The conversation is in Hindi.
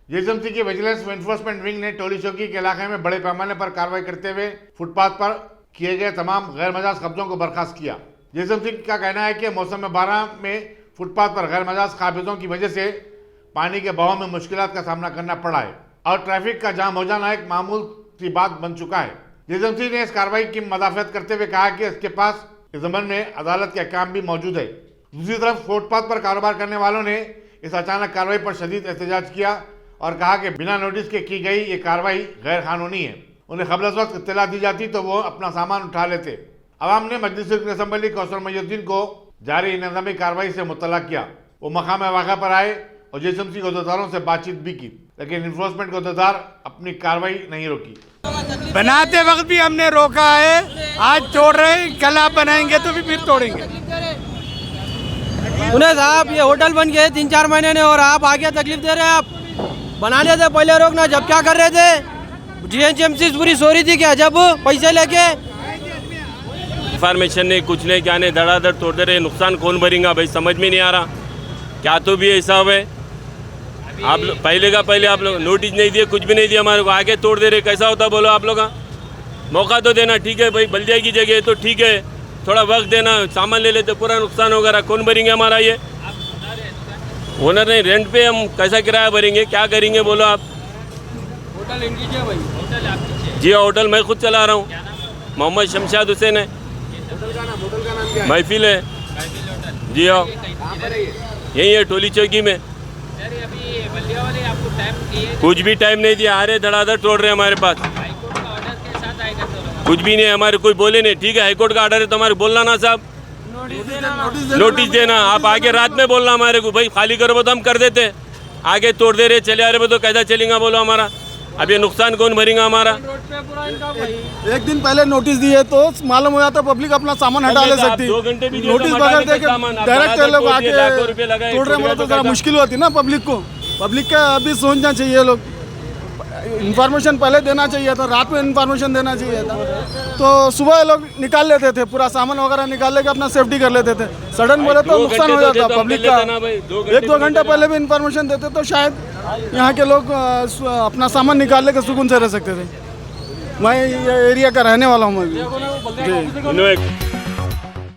जीएसएमसी की विजिलेंस एनफोर्समेंट विंग ने टोली चौकी के इलाके में बड़े पैमाने पर कार्रवाई करते हुए फुटपाथ पर किए गए तमाम गैर मजाज कब्जों को बर्खास्त किया। जीएसएमसी का कहना है कि मौसम 12 में फुटपाथ पर गैर मजाज काबिजों की वजह से पानी के बहाव में मुश्किलात का सामना करना पड़ा है और ट्रैफिक का जाम हो जाना एक मामूल सी बात बन चुका है। जीएसएमसी ने इस कार्रवाई की मदाफत करते हुए कहा कि इसके पास इस ज़माने में अदालत के अहकाम भी मौजूद है। दूसरी तरफ फुटपाथ पर कारोबार करने वालों ने इस अचानक कार्रवाई पर शदीद एहतजाज किया और कहा कि बिना नोटिस के की गई ये कार्रवाई गैर कानूनी है। उन्हें क़ब्ल वक्त इत्तला दी जाती तो वो अपना सामान उठा लेते। अवाम ने मजलिस असम्बली कौसर महीउद्दीन को जारी इंतजामी कार्रवाई से मुत्तला किया। वो मकाम वाक़ा पर आए और जीएसएमसी के अहदेदारों से बातचीत भी की, लेकिन इन्फोर्समेंट के अहदेदार अपनी कार्रवाई नहीं रोकी। बनाते वक्त भी हमने रोका है, आज तोड़ रहे हैं, कल आप बनाएंगे तो भी फिर तोड़ेंगे। उन्हें साहब ये होटल बन गए 3-4 महीने ने और आप आगे तकलीफ दे रहे हैं। आप बनाने थे पहले रोकना, जब क्या कर रहे थे जीएसएमसी पूरी सो रही थी क्या जब पैसे लेके इंफॉर्मेशन नहीं कुछ नहीं क्या नहीं धड़ाधड़ तोड़ दे रहे। नुकसान कौन भरेगा भाई, समझ में नहीं आ रहा। क्या तो भी ऐसा है आप पहले का पहले आप लोग नोटिस नहीं दिए, कुछ भी नहीं दिया, हमारे को आगे तोड़ दे रहे। कैसा होता बोलो आप लोग का मौका तो देना, ठीक है भाई बल्दिया की जगह है तो ठीक है, थोड़ा वक्त देना, सामान ले लेते, पूरा नुकसान वगैरह कौन भरेंगे हमारा। ये ओनर नहीं, रेंट पे हम कैसा किराया भरेंगे, क्या करेंगे बोलो आप। होटल इनकी है भाई, होटल आपकी? जी होटल मैं खुद चला रहा हूँ, मोहम्मद शमशाद हुसैन है। होटल का नाम क्या है? महफिल है जी हाँ, यही है टोली चौकी में। कुछ भी टाइम नहीं दिया, आ रहे धड़ाधड़ तोड़ रहे हमारे पास। कुछ भी नहीं, हमारे कोई बोले नहीं। ठीक है हाईकोर्ट का ऑर्डर है तो हमारे बोलना ना साहब, नोटिस देना। आप आगे रात में बोलना हमारे को, भाई खाली करो तो हम कर देते। आगे तोड़ दे रहे चले आ रहे तो कैसा चलेगा बोलो हमारा। अब ये नुकसान कौन भरेगा हमारा। एक दिन पहले नोटिस दिए तो मालूम हो जाता पब्लिक अपना सामान हटा ले सकती। 2 घंटे भी नोटिस बगैर देके डायरेक्ट लोग आके तोड़ रहे तो जरा मुश्किल होती ना पब्लिक को। पब्लिक का अभी सोचना चाहिए, लोग इन्फॉर्मेशन पहले देना चाहिए था, रात में इन्फॉर्मेशन देना चाहिए था तो सुबह लोग निकाल लेते थे, पूरा सामान वगैरह निकाल लेके अपना सेफ्टी कर लेते थे। सडन बोले तो नुकसान हो जाता पब्लिक का। 1-2 घंटा पहले भी इन्फॉर्मेशन देते तो शायद यहाँ के लोग अपना सामान निकाल लेकर सुकून से रह सकते थे। मैं ये एरिया का रहने वाला हूँ मैं भी।